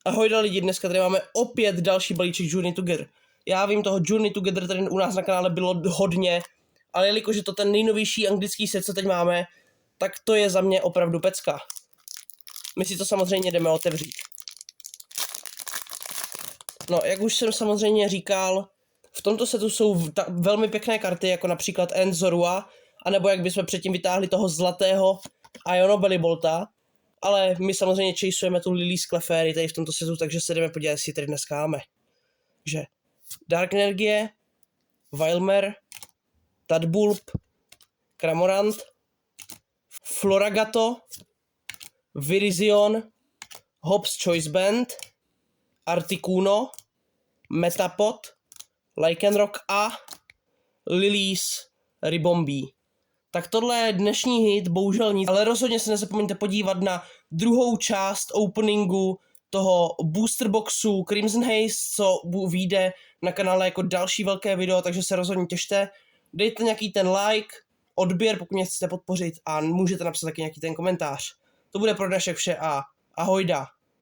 Ahoj lidi, dneska tady máme opět další balíček Journey Together. Já vím, toho Journey Together tady u nás na kanále bylo hodně, ale jelikož je to ten nejnovější anglický set, co teď máme, tak to je za mě opravdu pecka. My si to samozřejmě jdeme otevřít. No, jak už jsem samozřejmě říkal, v tomto setu jsou velmi pěkné karty, jako například Enzorua, anebo jak bychom předtím vytáhli toho zlatého Iono Bellybolta. Ale my samozřejmě chaseujeme tu Lily's Clefairy tady v tomto setu, takže se jdeme podívat, jestli tady dneska máme. Takže Dark Energie, Wailmer, Tadbulb, Cramorant, Floragato, Virizion, Hobbs Choice Band, Articuno, Metapod, Lycanroc a Lily's Ribombee. Tak tohle je dnešní hit, bohužel nic, ale rozhodně se nezapomeňte podívat na druhou část openingu toho booster boxu Crimson Haze, co vyjde na kanále jako další velké video, takže se rozhodně těšte. Dejte nějaký ten like, odběr, pokud mě chcete podpořit, a můžete napsat taky nějaký ten komentář. To bude pro dnešek vše a ahojda.